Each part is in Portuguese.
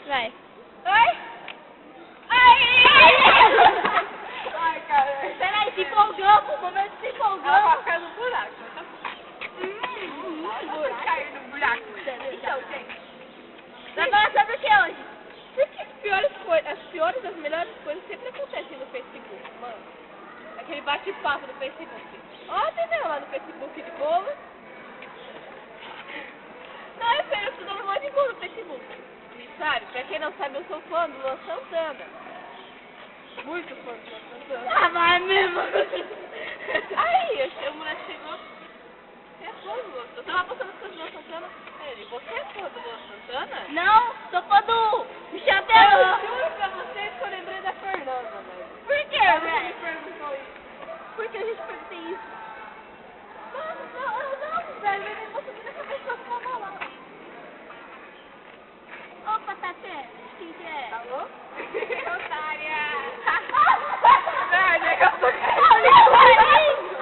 Vai. Oi? Ai, cara. Peraí, se empolgou, o momento se empolgou. Ela vai ficar no buraco. Caiu no buraco. Então, gente. Vai falar sobre o que hoje? Porque as piores, as melhores coisas sempre acontecem no Facebook, mano. Aquele bate-papo do Facebook. Ontem, né, lá no Facebook de boa. Não, eu tô dando um monte de boa no Facebook. E sabe, pra quem não sabe, eu sou fã do Luan Santana. Muito fã do Luan Santana. Ah, vai mesmo. Aí, a mulher chegou. Você é fã do Luan Santana? Eu tava postando as coisas do Luan Santana. Ele, você é fã do Luan Santana? Não, sou fã do Michel Eu Teló. juro pra vocês que eu lembrei da Fernanda, velho. Por quê, Ela velho? me perguntou isso. Por que a gente perguntei isso? Não, velho, eu não consegui essa pessoa que tava lá. Opa, Tatiana, quem que é? Alô? Otária! Velho, eu tô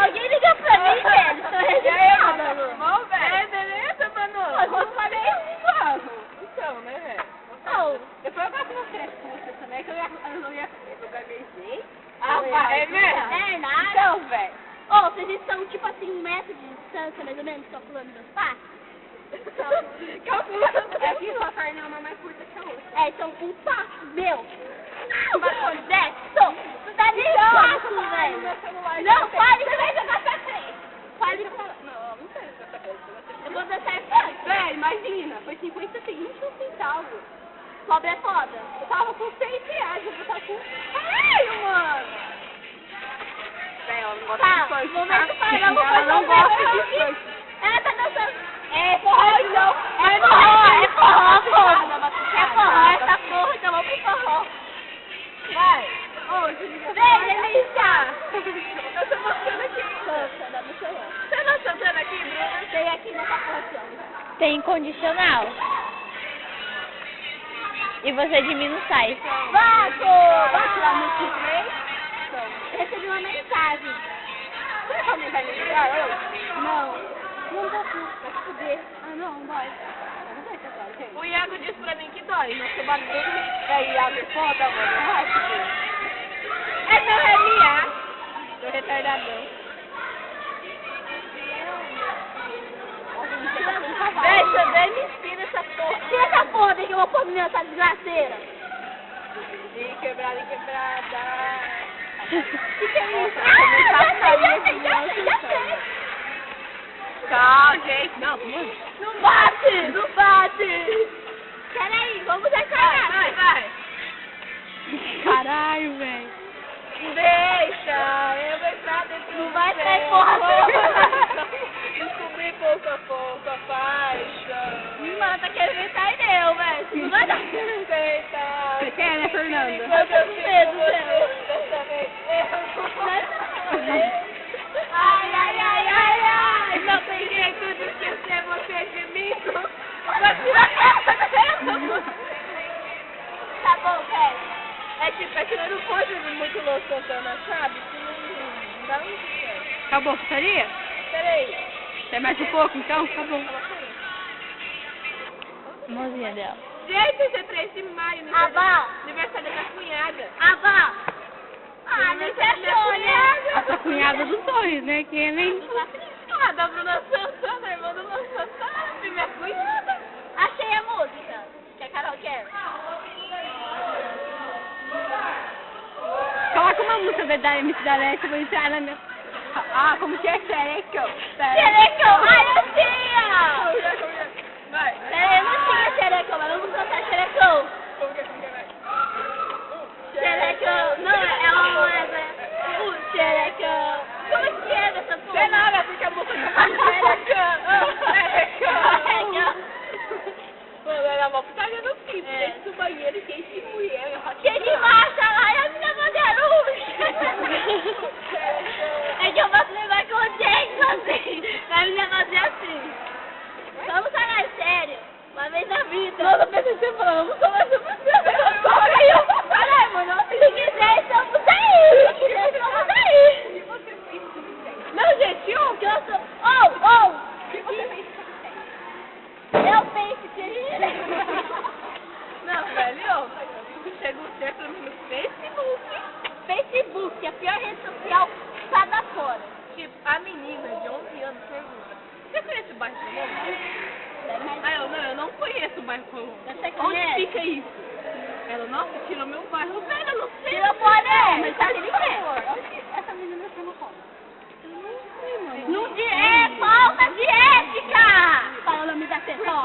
Alguém liga pra mim, velho. Tô E aí, registrada, mano? mano. Bom, velho? É, beleza, mano? Mas Eu falei isso, mano. Então, né, velho? Oh. Depois eu gosto de você com você também, que eu gaguejei. Ah, vai, é mesmo? É nada. Então, velho. Ô, vocês estão tipo assim, 1 metro de distância, mais ou menos, calculando meus passos? Calculando. É que sua perna é uma mais curta que a outra. É, então um passo meu. Mas quando desce, não dá nem passo, velho. Não, fale, você vai jogar pra frente. Fale, Não sei se essa coisa. eu vou dançar frente. Velho, imagina, foi 50 centavos. Pobre é foda. Eu tava com 6 reais, eu vou estar com... Caralho, mano! Velho, ela não gosta Tá, de funk, momento tá? para, eu vou Ela fazer não um gosta negócio de aqui. funk. Ela tá dançando. É forró, não. É forró, pô. É forró, essa porra, então vamos pro forró. Vai. Ô, Julinha. Vem, Delícia. Eu tô mostrando aqui. Poxa, dá no celular. Você tá sentando aqui, Bruna? Tem aqui nessa porra aqui, ó. Tem condicional. E você diminui o sai. Vaco! Vai tirar muito inglês? Eu recebi uma mensagem. Será que alguém vai me ligar hoje? Não. Não dá puta, vai se fuder. Ah, não, vai. O Iago disse pra mim que dói, mas o bagulho é Iago é foda, mano. Não vai fuder. É meu RMA. Tô retardadão. Deixa, vem me ensina essa porra. Tira essa porra daí que eu vou pôr nessa desgraceira. E quebrada, e quebrada. Que é isso? Já sei. Tchau, gente. Não, mano. Não bate, não bate. Peraí, vamos decorar. Vai. Caralho, velho. Deixa, eu vou entrar dentro Não do vai céu. sair porra nenhuma. Descobri pouco a pouco a faixa. Mano, tá querendo inventar eu, velho. Não vai dar. Você quer, né, Fernanda? Eu tô com medo, velho. Ai, não tem jeito de esquecer você de mim. Vai tirar essa dela. Tá bom, velho. É que nós não pode ir muito louco cantando, sabe? Não dá muito certo. Acabou a putaria? Peraí. Quer mais um pouco, então? Acabou. Mãozinha dela. Gente, esse é 3 de maio, Avá. aniversário da minha cunhada. Avá. Ah, não fechou, né? Essa cunhada dos sonhos, né? Que é nem... Ah, da Bruna Santana, irmã do Luan Santana, minha cunhada. Achei a música que a Carol quer. Coloca uma música da MC da Leste, eu vou entrar na minha... Ah, como que é? Xerecão. Xerecão, ai, eu tinha! Vai. Peraí, eu não tinha xerecão, mas vamos cantar xerecão. Como que vai? Xerecão, não, ela não é, o xerecão. Como que é dessa porra? Sei nada, porque a música tá xerecão. Mano, era uma putaria no fim, dentro do banheiro, cheio de mulher. Cheio de marcha lá, e a minha mangarucha. É que eu posso levar com o James, assim. Vai me fazer assim. Vamos falar sério. Uma vez na vida. Nossa, pensei que você falou, vamos falar sobre você. Aí eu falei, mano, se quiser, estamos aí. Se quiser, estamos aí. Não, gente, ó. Que eu sou... Oh! O que você fez? Eu penso que... Não, velho. velho. Chegou certo no Facebook. Facebook, a pior rede social tá da fora. Tipo, a menina de 11 anos pergunta: você conhece o bairro Colombo? Ah, eu não conheço o bairro Colombo. Você Onde conhece? fica isso? Ela, nossa, tirou meu bairro. Velho, eu não sei. Tira fora, mas tá por ali favor. Essa menina chama como? Não é falta de ética! Fala o nome da Por quê? pessoa.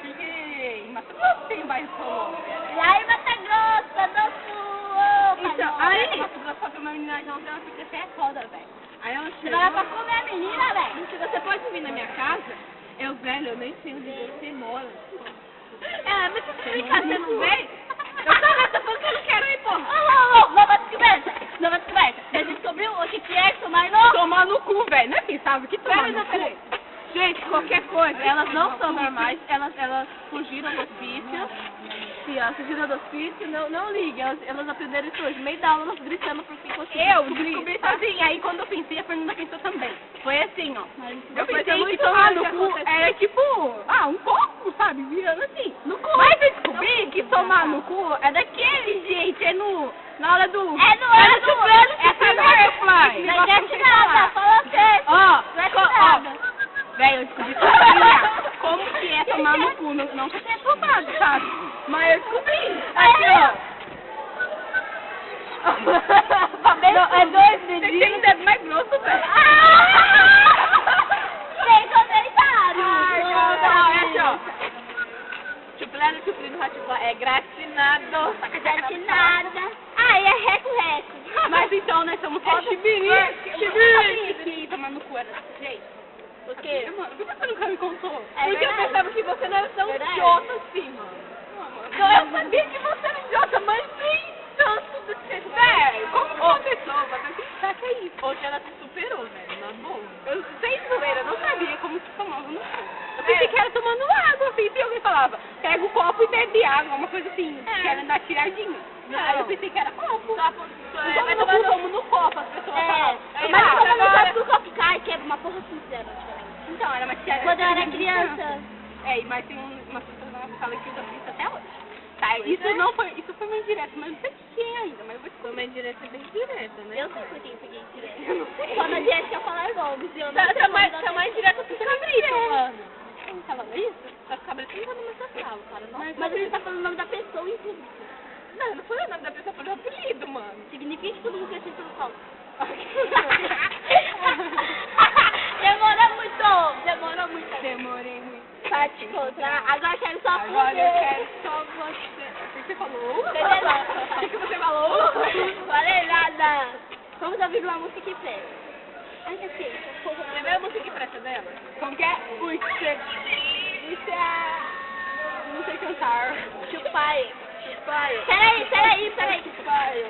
Porque em Mato Grosso tem o bairro Colombo. E aí, Mato Grosso, do Sul, Então, Pai aí, Nosso. Mato Grosso, só que uma menina de 11 anos fica até foda, velho. Aí ela Não era pra chega. comer a menina, velho. Se você pode vir na minha casa, eu, velho, eu nem sei onde você mora. É, mas você fica, você não vem? Eu tô falando que eu não quero ir, porra. Nova descoberta. Nova descoberta. Você descobriu o que é tomar no... Tomar no cu, velho. Não é quem sabe que tomar Peraí, no cu. peraí. Gente, qualquer coisa, elas não são normais, elas fugiram do hospício. Sim, elas fugiram do hospício, não ligue, elas aprenderam isso hoje, no meio da aula, elas gritando porque Eu descobri sozinha, aí quando eu pensei, a Fernanda pensou também. Foi assim, ó. Eu Mas pensei é que muito tomar raro no que cu aconteça. era tipo, um copo, sabe, virando assim, no cu. Mas eu descobri que tomar no cu é daquele, gente, é na hora do... É no ano do ano. Essa Firefly. Não esquece nada, falou certo. Ó, Não esquece nada. velho, eu descobri sozinha como que é tomar no cu, não que eu tenha tomado, sabe? Mas eu descobri. Aqui, ó. Não, é dois dedinhos. Tem um dedo mais grosso, velho. Sem comentário. Não, é assim, ó. Chupilano, chupilino, ratipá, é gratinado. Gratinada. Ai, é reco-reco. Mas então, nós somos só chibiri. Que tomar no cu era desse jeito. O quê? Mano, por que você nunca me contou? É Porque eu verdade. pensava que você não era tão Verdade. idiota assim, mano. Então eu sabia que você era idiota, mas nem tanto do que você. Velho, como uma pessoa vai pensar que é isso? Hoje ela se superou, velho, na boa. Eu, sem zoeira, não sabia como se tomava no cu. Eu pensei que era tomando água, assim, se alguém falava, pega o copo e bebe água, uma coisa assim, que era dar tiradinha. Aí eu pensei que era copo. vai Eu tomar tomo no copo, as pessoas falavam. É, mas quando eu não sabe que o copo cai, que é uma porra sincera, antigamente. Então, era uma tia. Quando eu era criança. É, mas tem umas pessoas na sala que usam isso até hoje. Tá, isso foi uma indireta, mas não sei quem ainda, mas eu vou te Foi uma indireta bem direta, né? Eu sei por que eu peguei direto. Quando a gente ia falar nomes, eu não Tá sei mais direta pro cabrito, mano. Quem falando isso? Os cabritos não vão nessa sala, cara. Mas a gente tá falando o nome da pessoa, inclusive. Não foi o nome da pessoa, foi o apelido, mano. Significa que todo mundo conhece pelo Paulo. Demora muito! Demora muito. Demorei muito. Pra te encontrar. Agora eu quero só Agora eu poder. quero só você. O que você falou? Entendeu? O que você falou? Falei nada. Vamos ouvir uma música que presta. Ai, que sei. Primeira música que presta dela? Como que é? Isso é... Não sei cantar. Chupai. Chupaio. Peraí. Chupaio.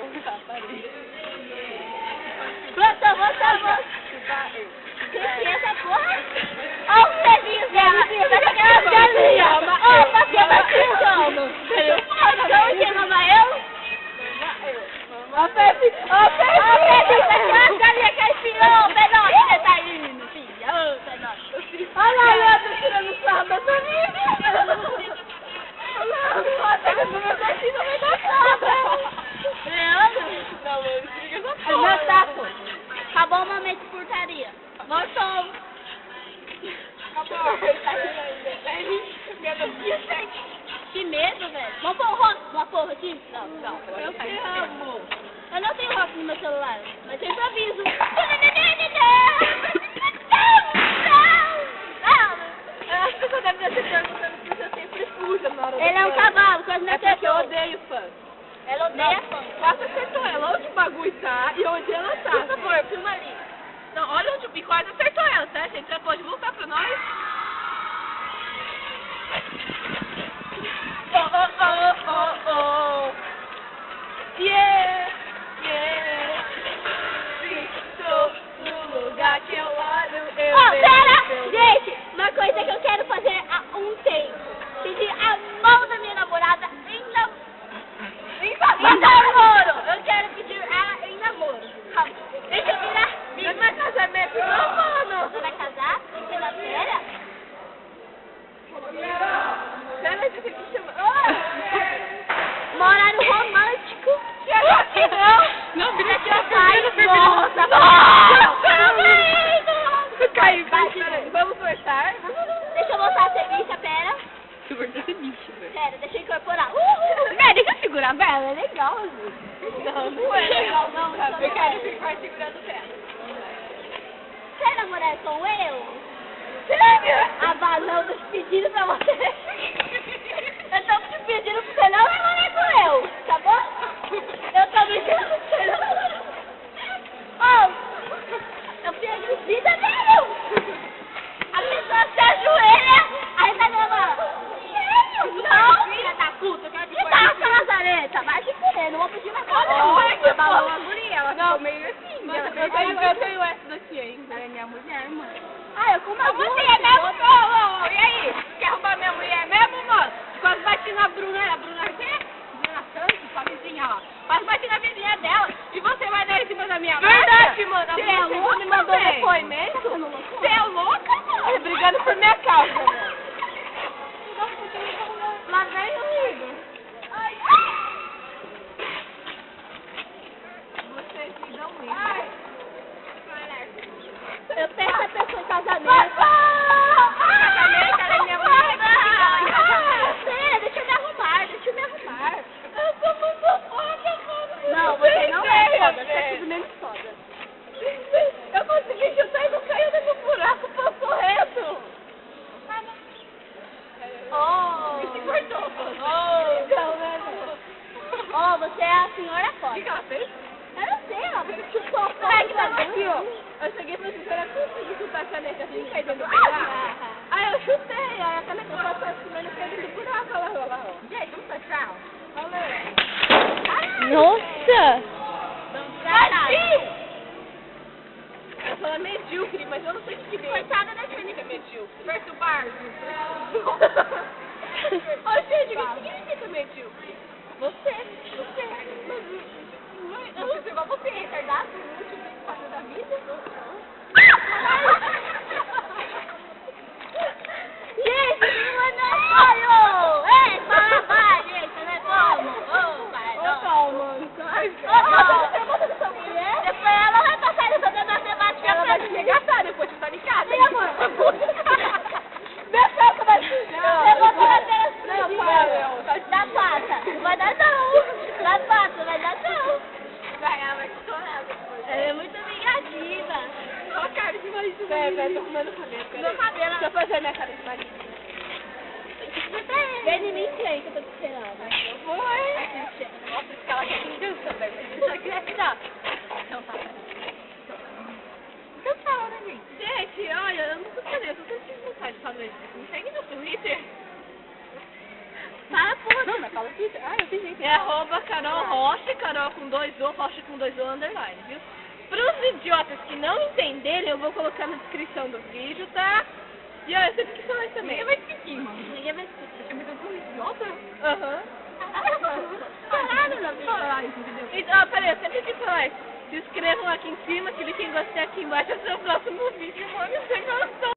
Volta. Que é essa porra? Ó o pezinho dela. Tá chegando a galinha. Ó, passou chama. Então, quem mama eu? Ó, Pepe. Tá chegando a galinha caipirão. Menor, você tá indo, filha. Ô, menor. Olha lá, eu tô tirando sarro da sua vida. Olha lá, tá no meu taxi, no meio da sala. Leandro? Não, eu explico essa É meu porra. taco. Acabou o momento de portaria. Nós somos. Acabou. Ele tá rindo ainda. Que medo, velho. Vamos pôr o rosto uma porra aqui? Não. Eu te amo. Eu não tenho rosto no meu celular, mas eu improviso. As pessoas devem estar se perguntando se você sempre fuja na hora do Ele é um funk. cavalo, quase me É porque eu acertou. odeio funk. Ela odeia funk. Quase acertou ela. Onde o bagulho tá e onde ela tá. Por favor, filma ali. Não, olha onde o quase acertou ela, certo? Gente, você pode voltar pra nós? Oh. Yeah. Estou no lugar que eu olho, eu Ó, vejo pera! seu- Gente, uma coisa que eu quero fazer há um tempo. Pedir a mão da minha namorada em namoro. Eu quero pedir ela em namoro. Calma. Deixa eu virar. Não vai casamento não, mano. Você vai casar? Segunda-feira? Pera, deixa eu te chamar. Um horário romântico. Não, vira aqui, Nossa, Caiu, vai, Vamos cortar. deixa eu botar a cerveja, pera. Tu cortou esse bicho, velho. Pera, deixa eu incorporar. Véi, deixa eu segurar, velho. É legal, gente. Não é legal, não. Eu quero ficar segurando o pé. Quer namorar com eu? A balão dos pedindo pra você. Eu tô te pedindo pra você não namorar com eu, tá bom? Eu tô pedindo pra você não namorar. Oh, eu pedi vida mesmo. A pessoa se ajoelha, aí tá gravando. Não, filha da puta, eu quero te conhecer. Taca, Lazareta, vai se fuder, não vou pedir mais nada. Olha, balão a guria, ela ficou meio assim. Mas ela eu tenho essa daqui ainda. É minha mulher, mano. Ah, eu como a Você é mesmo? Ô, e aí? Quer roubar minha mulher mesmo, mano? Quase bati na Bruna, a Bruna o quê? Bruna Santos, sua vizinha lá. Quase bati na vizinha dela e você vai dar em cima da minha Verdade, marca? mano. A Você é Bruna louca, me mandou velho? depoimento. Você é louca, mano? Ele brigando por minha causa, velho. Lá vem o Igor. Vocês me dão isso. Eu peço a pessoa em casamento. Casamento, ela é minha mulher. Pera, deixa eu me arrumar. Eu sou muito foda, mano. Não, você não é foda, você é tudo menos foda. Eu consegui chutar e não caiu dentro do buraco, passou reto. Oh, Se cortou, mano. então, né? Oh, você é a senhora O foda. que ela fez? Eu não sei, ó, você chutou a Como foda. é que tava aqui, ó? Eu cheguei e falei assim, será que eu consigo chutar a caneta assim, cair dentro do buraco? Aí eu chutei, aí a caneta passou assim, mas não caiu dentro do buraco, olha lá. Gente, vamos fechar? Nossa! Caralho. Eu falo medíocre, mas eu não sei o que é. Coitada da Quem gente. é medíocre? Perturbar. Ô, gente, o que significa medíocre? Você. Eu não sei igual você, retardado, no último fase da vida. Gente, me mandou sonho! Ei, fala, vai, gente, não é como? Ô, vai, não. Calma. Você bota dessa mulher? Depois ela vai passar essa da matemática Ela pra vai te arregaçar depois de estar em casa. Sim, amor. Defesa vai te Você botou na tela da pata. Vai dar não. Da pata, vai dar não. Vai, ela vai te chorar depois. Ela é muito vingativa. Olha a cara de marido. Pera, tô comendo cabelo. Meu cabelo. Deixa eu fazer minha cara de marido. Vem em mim quem que eu tô te esperando. Foi. Nossa, que ela quer vingança, velho. Isso aqui é tirar. Então tá. Então fala, né, gente? Gente, olha, eu não tô sabendo, eu tô sentindo vontade de fazer isso. Me segue no Twitter. Fala, porra. Não, mas fala Twitter. Ah, eu tenho É @ Carol Rocha, Carol com 2 O, Rocha com 2 O, underline, viu? Pros idiotas que não entenderem, eu vou colocar na descrição do vídeo, tá? E olha, você tem que falar isso também. Ninguém vai seguir, mano. Ninguém vai escutar. Você me deu um idiota? Aham. Caralho, não. Falar isso, entendeu? Então, peraí, eu sempre tenho que falar isso. Se inscrevam aqui em cima, cliquem em gostei aqui embaixo. Até o próximo vídeo, mano. Você gostou?